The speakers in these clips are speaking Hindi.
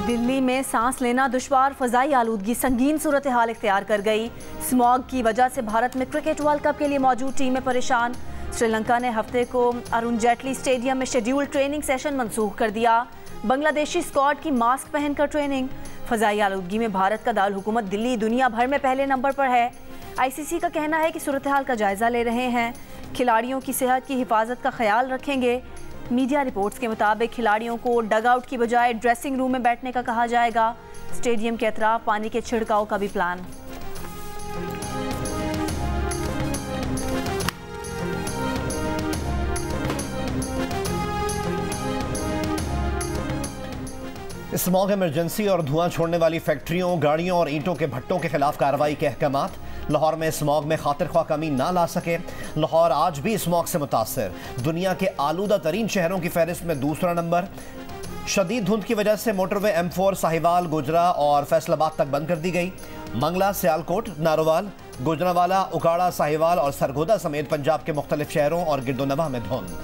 दिल्ली में सांस लेना दुश्वार, फजाई आलूदगी संगीन सूरत हाल इख्तियार कर गई। स्मॉग की वजह से भारत में क्रिकेट वर्ल्ड कप के लिए मौजूद टीमें परेशान। श्रीलंका ने हफ्ते को अरुण जेटली स्टेडियम में शेड्यूल ट्रेनिंग सेशन मनसूख कर दिया। बांग्लादेशी स्क्वाड की मास्क पहनकर ट्रेनिंग। फजाई आलूदगी में भारत का दारुल हुकूमत दिल्ली दुनिया भर में पहले नंबर पर है। ICC का कहना है कि सूरत हाल का जायजा ले रहे हैं, खिलाड़ियों की सेहत की हिफाजत का ख्याल रखेंगे। मीडिया रिपोर्ट्स के मुताबिक खिलाड़ियों को डगआउट की बजाय ड्रेसिंग रूम में बैठने का कहा जाएगा। स्टेडियम के अतराफ पानी के छिड़काव का भी प्लान। स्मॉग इमरजेंसी और धुआं छोड़ने वाली फैक्ट्रियों, गाड़ियों और ईंटों के भट्टों के खिलाफ कार्रवाई के अहकामात। लाहौर में स्मॉग में खातिर ख्वाह कमी ना ला सके। लाहौर आज भी स्मॉग से मुतासर, दुनिया के आलूदा तरीन शहरों की फहरिस्त में दूसरा नंबर। शदीद धुंध की वजह से मोटरवे M4 साहिवाल, गुजरा और फैसलाबाद तक बंद कर दी गई। मंगला, सियालकोट, नारोवाल, गुजरावाला, उकाड़ा, साहिवाल और सरगोदा समेत पंजाब के मुख्तलिफ शहरों और गिरदोनवा में धुंध।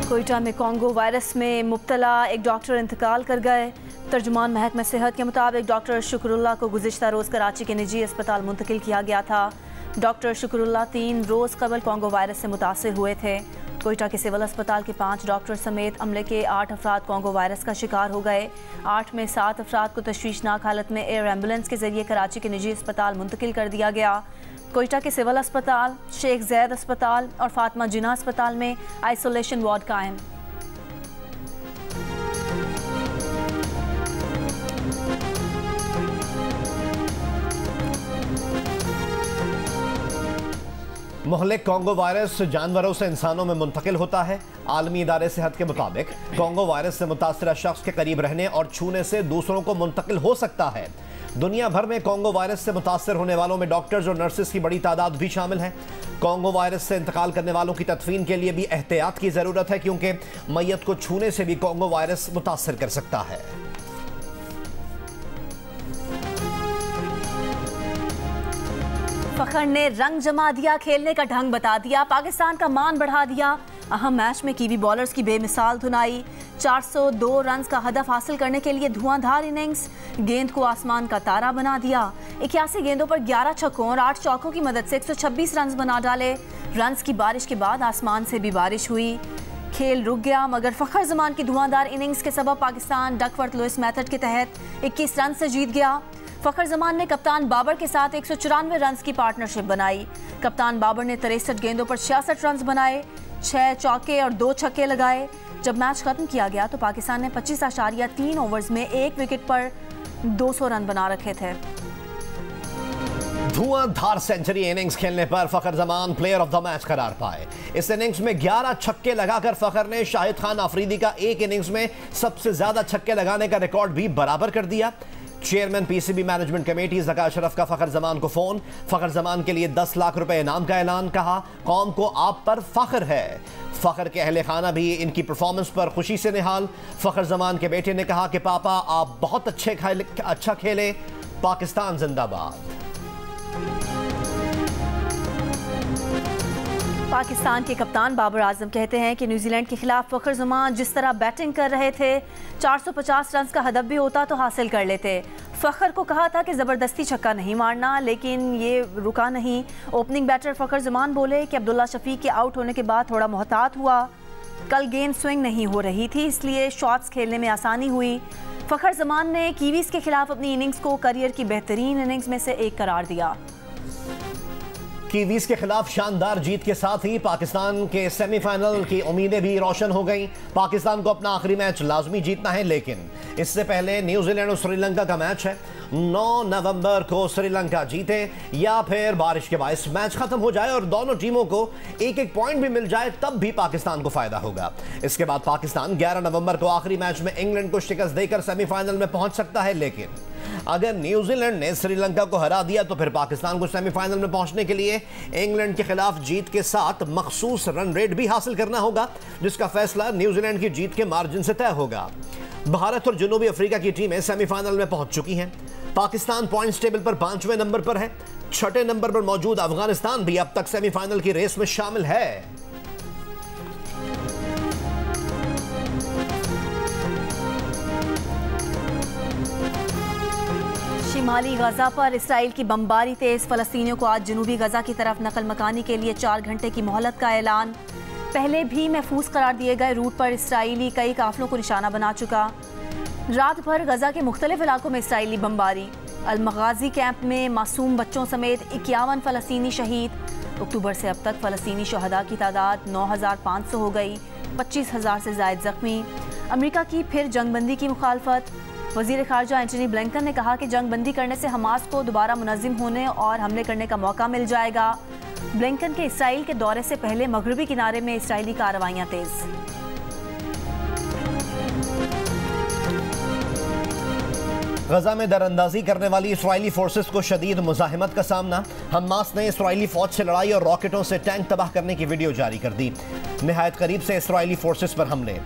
कोयटा में कॉन्गो वायरस में मुब्तला एक डॉक्टर इंतकाल कर गए। तर्जुमान महकमा सेहत के मुताबिक डॉक्टर शुक्रुल्लाह को गुज़िश्ता रोज़ कराची के निजी अस्पताल मुंतकिल किया गया था। डॉक्टर शुक्रुल्लाह 3 रोज़ कबल कॉन्गो वायरस से मुतासिर हुए थे। कोयटा के सिविल अस्पताल के 5 डॉक्टर समेत अमले के 8 अफराद कॉन्गो वायरस का शिकार हो गए। 8 में 7 अफराद को तशवीशनाक हालत में एयर एम्बुलेंस के जरिए कराची के निजी अस्पताल मुंतकिल कर दिया गया। कोयटा के सिविल अस्पताल, शेख जैद अस्पताल और फातिमा जिन्ना अस्पताल में आइसोलेशन वार्ड कायम। मुहलिक कॉन्गो वायरस जानवरों से इंसानों में मुंतकिल होता है। आलमी इदारे सेहत के मुताबिक कॉन्गो वायरस से मुतासरा शख्स के करीब रहने और छूने से दूसरों को मुंतकिल हो सकता है। दुनिया भर में कॉन्गो वायरस से मुतासर होने वालों में डॉक्टर्स और नर्सेस की बड़ी तादाद भी शामिल है। कॉन्गो वायरस से इंतकाल करने वालों की तदफीन के लिए भी एहतियात की ज़रूरत है, क्योंकि मैयत को छूने से भी कॉन्गो वायरस मुतासर कर सकता है। फखर ने रंग जमा दिया, खेलने का ढंग बता दिया, पाकिस्तान का मान बढ़ा दिया। अहम मैच में कीवी बॉलर्स की बेमिसाल धुनाई। 402 रन का हदफ हासिल करने के लिए धुआंधार इनिंग्स, गेंद को आसमान का तारा बना दिया। 81 गेंदों पर 11 छक्कों और 8 चौकों की मदद से 126 रन बना डाले। रन्स की बारिश के बाद आसमान से भी बारिश हुई। खेल रुक गया, मगर फखर जमान की धुआंधार इनिंग्स के सबब पाकिस्तान डकवर्थ लुइस मेथड के तहत 21 रन से जीत गया। फखर जमान ने कप्तान बाबर के साथ 194 रन की पार्टनरशिप बनाई। कप्तान बाबर ने 63 गेंदों पर 66 रन बनाए, 6 चौके और 2 छक्के लगाए। जब मैच खत्म किया गया तो पाकिस्तान ने 25.3 ओवर्स में 1 विकेट पर 200 रन बना रखे थे। धुआंधार सेंचुरी इनिंग्स खेलने पर Fakhar Zaman player of the match करार पाए। इस इनिंग्स में 11 छक्के लगाकर फखर ने शाहिद खान अफरीदी का एक इनिंग्स में सबसे ज्यादा छक्के लगाने का रिकॉर्ड भी बराबर कर दिया। Chairman PCB management committee Zaka Ashraf का फखर जमान को फोन। फखर जमान के लिए 10 लाख रुपए इनाम का ऐलान। कहा, कौम को आप पर फख्र है। फखर के अहले खाना भी इनकी परफॉर्मेंस पर खुशी से निहाल। फखर जमान के बेटे ने कहा कि पापा आप बहुत अच्छा खेले, पाकिस्तान जिंदाबाद। पाकिस्तान के कप्तान बाबर आजम कहते हैं कि न्यूजीलैंड के खिलाफ फखर जमान जिस तरह बैटिंग कर रहे थे, 450 रन का हदफ भी होता तो हासिल कर लेते। फखर को कहा था कि ज़बरदस्ती छक्का नहीं मारना, लेकिन ये रुका नहीं। ओपनिंग बैटर फखर जमान बोले कि अब्दुल्ला शफीक के आउट होने के बाद थोड़ा मोहतात हुआ। कल गेंद स्विंग नहीं हो रही थी, इसलिए शॉट्स खेलने में आसानी हुई। फखर जमान ने कीवीज़ के खिलाफ अपनी इनिंग्स को करियर की बेहतरीन इनिंग्स में से एक करार दिया। कीवीज के खिलाफ शानदार जीत के साथ ही पाकिस्तान के सेमीफाइनल की उम्मीदें भी रोशन हो गईं। पाकिस्तान को अपना आखिरी मैच लाजमी जीतना है, लेकिन इससे पहले न्यूजीलैंड और श्रीलंका का मैच है। 9 नवंबर को श्रीलंका जीते या फिर बारिश के बायस मैच खत्म हो जाए और दोनों टीमों को एक पॉइंट भी मिल जाए, तब भी पाकिस्तान को फायदा होगा। इसके बाद पाकिस्तान 11 नवंबर को आखिरी मैच में इंग्लैंड को शिकस्त देकर सेमीफाइनल में पहुंच सकता है, लेकिन अगर न्यूजीलैंड ने श्रीलंका को हरा दिया तो फिर पाकिस्तान को सेमीफाइनल में पहुंचने के लिए इंग्लैंड के खिलाफ जीत के साथ मखसूस रन रेट भी हासिल करना होगा, जिसका फैसला न्यूजीलैंड की जीत के मार्जिन से तय होगा। भारत और जनूबी अफ्रीका की टीमें सेमीफाइनल में पहुंच चुकी हैं। पाकिस्तान पॉइंट्स टेबल पर 5वें नंबर पर है। छठे नंबर पर मौजूद अफगानिस्तान भी अब तक सेमीफाइनल की रेस में शामिल है। शिमाली गजा पर इसराइल की बमबारी तेज। फलस्तीनियों को आज जनूबी गजा की तरफ नकल मकानी के लिए 4 घंटे की मोहलत का ऐलान। पहले भी महफूज करार दिए गए रूट पर इसराइली कई काफिलों को निशाना बना चुका। रात भर गजा के मुख्तलिफ इलाकों में इसराइली बमबारी। अल-मगाजी कैंप में मासूम बच्चों समेत 51 फलस्तीनी शहीद। अक्टूबर से अब तक फलस्तीनी शहदा की तादाद 9,500 हो गई, 25,000 से ज़ायद जख्मी। अमेरिका की फिर जंगबंदी की मुखालफत। वज़ीर ख़ारजा एंटनी ब्लिंकन ने कहा कि जंगबंदी करने से हमास को दोबारा मुनज़्ज़िम होने और हमले करने का मौका मिल जाएगा। ब्लिंकन के इसराइल के दौरे से पहले मगरबी किनारे में इसराइली कार्रवाइयाँ तेज़। गजा में दरअंदाजी करने वाली इसराइली फोर्सेस को शदीद मुज़ाहिमत का सामना। हमास ने इसराइली फौज से लड़ाई और रॉकेटों से टैंक तबाह करने की वीडियो जारी कर दी। निहायत करीब से इसराइली फोर्सेस पर हमले।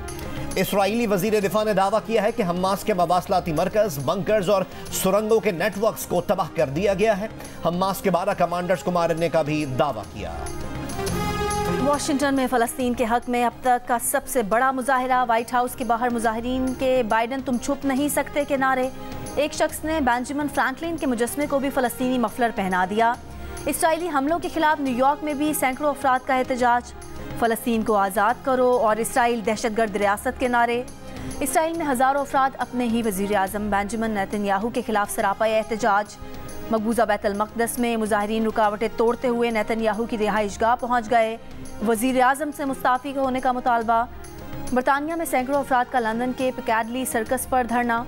इसराइली वजीर दिफा ने दावा किया है कि हमास के मवासलाती मरकज, बंकर्स और सुरंगों के नेटवर्क्स को तबाह कर दिया गया है। हमास के 12 कमांडर्स को मारने का भी दावा किया। वाशिंगटन में फ़लस्तीन के हक में अब तक का सबसे बड़ा मुजाहिरा। व्हाइट हाउस के बाहर मुजाहिरीन के बाइडन तुम छुप नहीं सकते के नारे। एक शख्स ने बेंजामिन फ्रैंकलिन के मुजस्मे को भी फ़लस्तीनी मफलर पहना दिया। इसराइली हमलों के खिलाफ न्यूयॉर्क में भी सैकड़ों अफराद का एहतजाज। फ़लस्तीन को आज़ाद करो और इसराइल दहशतगर्द रियासत के नारे। इसराइल में हज़ारों अफराद अपने ही वज़ीर आज़म बेंजामिन नेतन्याहू के खिलाफ सरापा एहतजाज। मकबूजा बैतुल मक़दस में मुजाहिरीन रुकावटें तोड़ते हुए नेतन्याहू की रिहाइशगाह पहुँच गए। वज़ीर आज़म से मुस्ताफ़ी होने का मुतालबा। बरतानिया में सैकड़ों अफराद का लंदन के पिकैडली सर्कस पर धरना।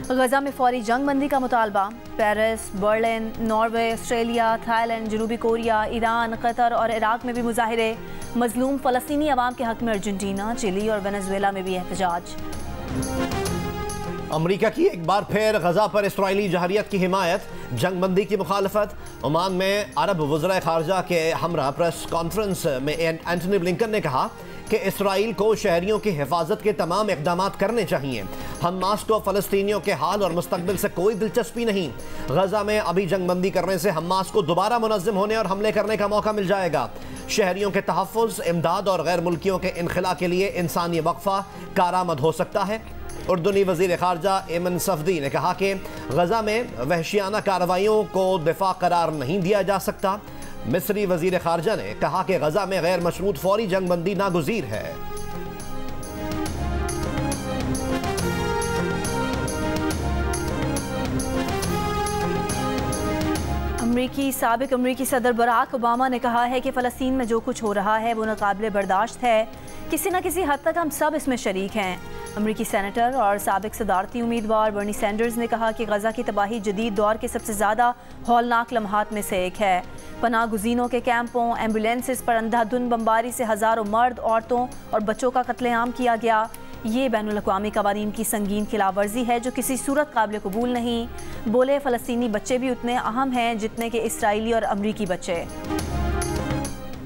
गजा में फौरी जंग बंदी का मुतालबा। Paris, Berlin, Norway, Australia, Thailand, जनूबी कोरिया, ईरान, कतर और इराक में भी मुजाहिरे। मजलूम फ़लस्तीनी अवाम के हक में अर्जेंटीना, चिली और वेनेजुएला में भी एहतजाज। अमेरिका की एक बार फिर गजा पर इसराइली जहरियत की हिमायत, जंगबंदी की मुखालफत। ओमान में अरब वज़राए ख़ारजा के हमरा प्रेस कॉन्फ्रेंस में एंटनी ब्लिंकन ने कहा कि इसराइल को शहरियों की हिफाजत के तमाम इक़दाम करने चाहिए। हमास को फ़लस्तीनियों के हाल और मुस्तक़बिल से कोई दिलचस्पी नहीं। गजा में अभी जंगबंदी करने से हमास को दोबारा मुनज़्ज़िम होने और हमले करने का मौका मिल जाएगा। शहरियों के तहफ़्फ़ुज़, इमदाद और गैर मुल्कियों के इनखला के लिए इंसानी वक्फ़ा कारामद हो सकता है। उर्दूनी वज़ीर ख़ारजा एमन सफ़दी ने कहा कि गजा में वहशियाना कार्रवाइयों को दिफा करार नहीं दिया जा सकता। मिस्री वज़ीर ख़ारजा ने कहा कि गजा में गैर मशरूत फौरी जंगबंदी नागुज़ीर है। साबिक़ अमरीकी सदर बराक ओबामा ने कहा है कि फ़लस्तीन में जो कुछ हो रहा है वो नाक़ाबिल बर्दाश्त है। किसी न किसी हद तक हम सब इसमें शरीक हैं। अमरीकी सेनेटर और साबिक़ सदारती उम्मीदवार बर्नी सैंडर्स ने कहा कि गजा की तबाही जदीद दौर के सबसे ज़्यादा हौलनाक लम्हात में से एक है। पनाह गुज़ीनों के कैंपों, एम्बुलेंसेस पर अंधाधुंध बमबारी से हज़ारों मर्द, औरतों और बच्चों का कत्लेआम किया गया। ये बैनुल-अक़वामी क़वानीन की संगीन खिलाफवर्जी है जो किसी सूरत काबिल कबूल नहीं। बोले फ़लस्तीनी बच्चे भी उतने अहम हैं जितने के इसराइली और अमरीकी बच्चे।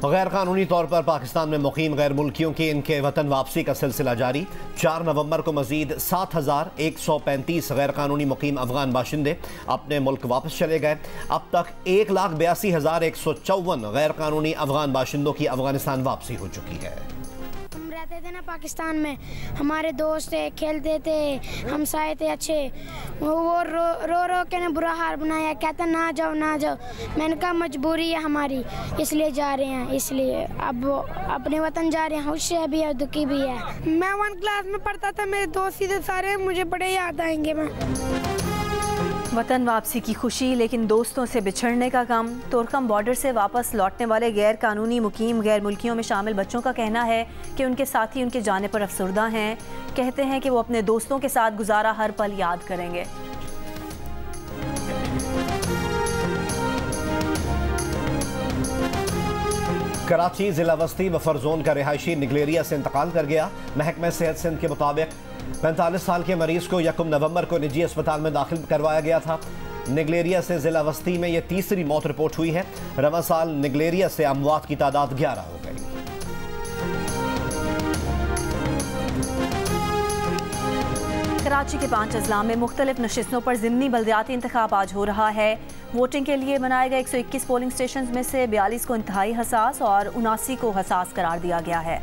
गैर कानूनी तौर पर पाकिस्तान में मुकीम गैर मुल्कियों की इनके वतन वापसी का सिलसिला जारी। 4 नवंबर को मजीद 7,135 गैर कानूनी मुकीम अफगान बाशिंदे अपने मुल्क वापस चले गए। अब तक 1,82,154 गैर कानूनी अफगान बाशिंदों की अफगानिस्तान वापसी हो चुकी है। रहते थे ना पाकिस्तान में, हमारे दोस्त थे, खेलते थे, हमसाए थे अच्छे। वो रो के ना बुरा हाल बनाया, कहते ना जाओ ना जाओ। मैंने कहा मजबूरी है हमारी, इसलिए जा रहे हैं। इसलिए अब अपने वतन जा रहे हैं। खुश है भी है, दुखी भी है। मैं 1 क्लास में पढ़ता था, मेरे दोस्त थे सारे, मुझे बड़े याद आएंगे। मैं वतन वापसी की खुशी, लेकिन दोस्तों से बिछड़ने का गम। तोरकम बॉर्डर से वापस लौटने वाले गैर कानूनी मुकीम गैर मुल्कियों में शामिल बच्चों का कहना है कि उनके साथी उनके जाने पर अफसरदा हैं। कहते हैं कि वो अपने दोस्तों के साथ गुजारा हर पल याद करेंगे। कराची जिला वस्ती बफर जोन का रिहायशी निगलेरिया से इंतकाल कर गया। महकमा सेहत सिंध के मुताबिक 45 साल के मरीज को 1 नवंबर को निजी अस्पताल में दाखिल करवाया गया था। निगलेरिया से जिला वस्ती में यह तीसरी मौत रिपोर्ट हुई है। रवा साल निगलेरिया से अमवात की तादाद 11 हो गई। कराची के 5 अजला में मुख्तलिफ नशिस्तों पर ज़िमनी बल्दियाती इंतखाब आज हो रहा है। वोटिंग के लिए बनाए गए 121 पोलिंग स्टेशन में से 42 को इंतहाई हसास और 79 को हसास करार दिया गया है।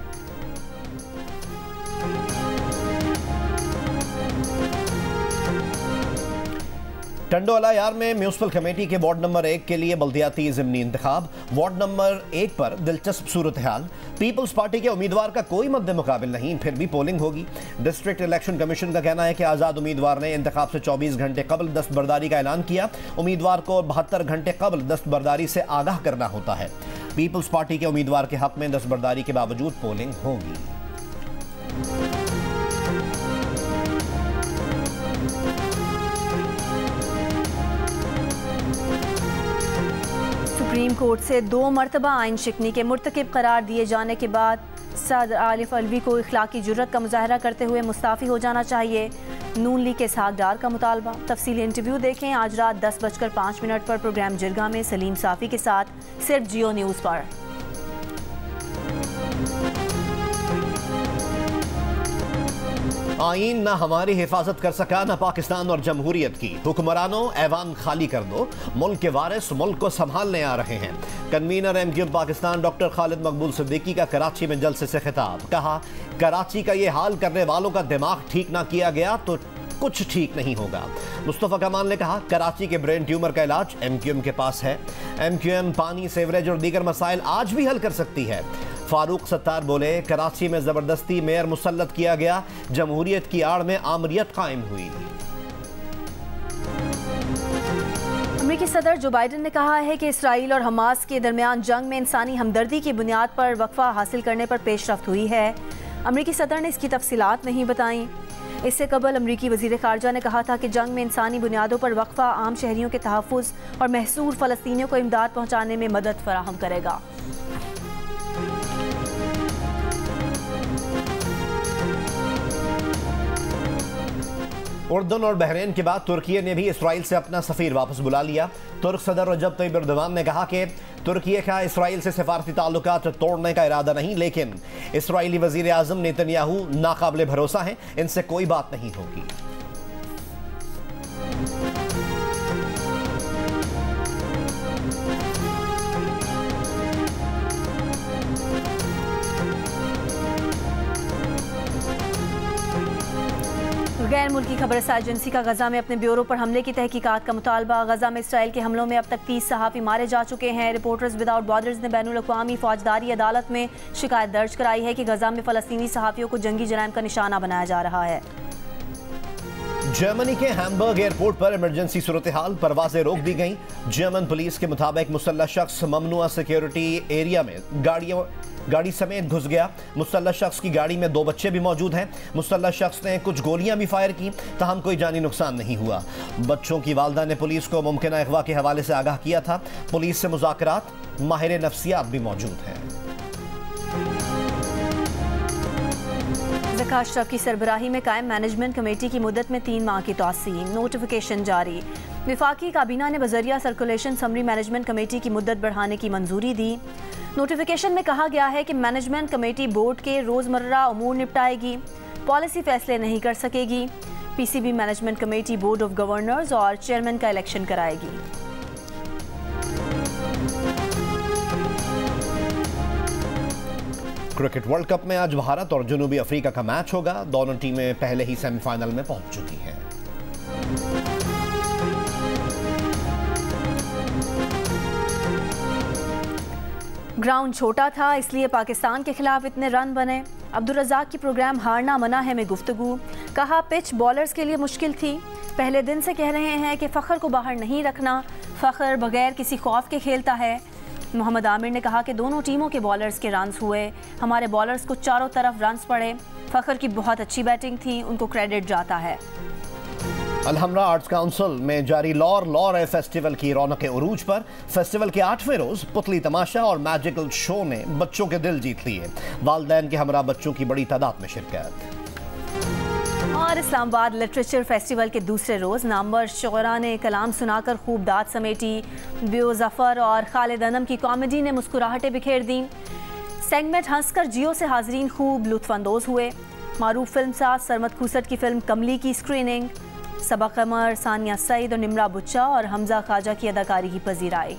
टंडोला यार में म्यूनिसिपल कमेटी के वार्ड नंबर 1 के लिए बल्दियाती ज़िमनी इंतखाब। वार्ड नंबर 1 पर दिलचस्प सूरत हाल। पीपल्स पार्टी के उम्मीदवार का कोई मद्दे मुकाबिल नहीं, फिर भी पोलिंग होगी। डिस्ट्रिक्ट इलेक्शन कमीशन का कहना है कि आज़ाद उम्मीदवार ने इंतखाब से 24 घंटे कबल दस्तबरदारी का ऐलान किया। उम्मीदवार को 72 घंटे कबल दस्तबरदारी से आगाह करना होता है। पीपल्स पार्टी के उम्मीदवार के हक में दस्तबरदारी के बावजूद पोलिंग होगी। सुप्रीम कोर्ट से 2 मरतबा आइन शिकनी के मुर्तकिब करार दिए जाने के बाद सदर आरिफ अलवी को इखलाकी जुर्रत का मुजाहरा करते हुए मुस्ताफ़ी हो जाना चाहिए। नून लीग के इसहाक डार का मुतालबा। तफसीली इंटरव्यू देखें आज रात 10:05 पर प्रोग्राम जिरगा में सलीम साफ़ी के साथ, सिर्फ जियो न्यूज़ पर। आईन ना हमारी हिफाजत कर सका ना पाकिस्तान और जमहूरियत की। हुक्मरानों ऐवान खाली कर दो, मुल्क के वारिस मुल्क को संभालने आ रहे हैं। Convener MQM Pakistan doctor Khalid मकबूल सिद्दीकी का कराची में जलसे से खिताब। कहा, कराची का ये हाल करने वालों का दिमाग ठीक ना किया गया तो कुछ ठीक नहीं होगा। मुस्तफ़ा कमाल ने कहा, कराची के ब्रेन ट्यूमर का इलाज MQM के पास है। MQM पानी, सीवरेज और दीगर मसाइल आज भी हल कर सकती है। फारूक सत्तार बोले, कराची में जबरदस्ती मेयर मुसल्लत किया गया, जमहूरियत की आड़ में आमरियत कायम हुई। अमेरिकी सदर जो बाइडन ने कहा है कि इसराइल और हमास के दरमियान जंग में इंसानी हमदर्दी की बुनियाद पर वक्फा हासिल करने पर पेशरफ्त हुई है। अमेरिकी सदर ने इसकी तफसीलात नहीं बताई। इससे कबल अमरीकी वज़ीर ख़ारजा ने कहा था कि जंग में इंसानी बुनियादों पर वक्फा आम शहरियों के तहफ़्फ़ुज़ और महसूर फ़लस्तीनियों को इमदाद पहुँचाने में मदद फराहम करेगा। उर्दन और बहरीन के बाद तुर्की ने भी इसराइल से अपना सफ़ीर वापस बुला लिया। तुर्क सदर रजब तय्यिब एर्दोगान ने कहा कि तुर्की का इसराइल से सिफारती ताल्लुकात तोड़ने का इरादा नहीं, लेकिन इसराइली वज़ीर आज़म नेतन्याहू नाकाबिले भरोसा हैं, इनसे कोई बात नहीं होगी। गैर मुल्की खबरसां एजेंसी का गजा में अपने ब्यूरो पर हमले की तहकीकात का मुतालबा। गजा में इसराइल के हमलों में अब तक 30 सहाफ़ी मारे जा चुके हैं। रिपोर्टर्स विदाउट बॉर्डर्स ने बैनुल-अक़वामी फौजदारी अदालत में शिकायत दर्ज कराई है कि गजा में फ़लस्तीनी सहाफ़ियों को जंगी जराइम का निशाना बनाया जा रहा है। जर्मनी के हैम्बर्ग एयरपोर्ट पर इमरजेंसी सूरत हाल, परवाजें रोक दी गईं। जर्मन पुलिस के मुताबिक मुसल्लह शख्स ममनुआ सिक्योरिटी एरिया में गाड़ी समेत घुस गया। मुसल्लह शख्स की गाड़ी में 2 बच्चे भी मौजूद हैं। मुसल्लह शख्स ने कुछ गोलियां भी फायर की, तहम कोई जानी नुकसान नहीं हुआ। बच्चों की वालदा ने पुलिस को मुमकिन अगवा के हवाले से आगाह किया था। पुलिस से मुज़ाकरात, माहिर नफ्सियात भी मौजूद हैं। ज़का अशरफ की सरबराही में कायम मैनेजमेंट कमेटी की मुद्दत में 3 माह की तौसीन, नोटिफिकेशन जारी। विफाकी काबीना ने बजरिया सर्कुलेशन समरी मैनेजमेंट कमेटी की मुद्दत बढ़ाने की मंजूरी दी। नोटिफिकेशन में कहा गया है कि मैनेजमेंट कमेटी बोर्ड के रोज़मर्रा उमूर निपटाएगी, पॉलिसी फैसले नहीं कर सकेगी। PCB management committee board of governors और चेयरमैन का इलेक्शन कराएगी। क्रिकेट वर्ल्ड कप में आज भारत और जनूबी अफ्रीका का मैच होगा। दोनों टीमें पहले ही सेमीफाइनल में पहुंच चुकी हैं। ग्राउंड छोटा था, इसलिए पाकिस्तान के खिलाफ इतने रन बने। अब्दुल रज़ाक की प्रोग्राम हारना मना है में गुफ्तगू। कहा, पिच बॉलर्स के लिए मुश्किल थी। पहले दिन से कह रहे हैं कि फ़खर को बाहर नहीं रखना, फ़खर बगैर किसी खौफ के खेलता है। मोहम्मद आमिर ने कहा कि दोनों टीमों के बॉलर्स के रन्स हुए, हमारे बॉलर्स को चारों तरफ रन्स पड़े। फ़खर की बहुत अच्छी बैटिंग थी, उनको क्रेडिट जाता है। अलहमरा आर्ट्स काउंसिल में जारी लॉर फेस्टिवल की रौनक उरूज पर। फेस्टिवल के 8वें रोज पुतली तमाशा और मैजिकल शो ने बच्चों के दिल जीत लिए। वालिदैन के हमरा बच्चों की बड़ी तादाद में शिरकत। और इस्लामाबाद लिटरेचर फेस्टिवल के दूसरे रोज़ नामवर शुअरा ने कलाम सुनाकर खूब दाद समेटी। बियो ज़फ़र और खालिद अनम की कॉमेडी ने मुस्कुराहटें बिखेर दी। सेगमेंट हंसकर जियो से हाजरीन खूब लुत्फ़अंदोज़ हुए। मारूफ फिल्म साज सरमद खूसट की फिल्म कमली की स्क्रीनिंग। सबा कमर, सानिया सईद और निम्रा बुच्चा और हमजा ख्वाजा की अदाकारी की पजीराई।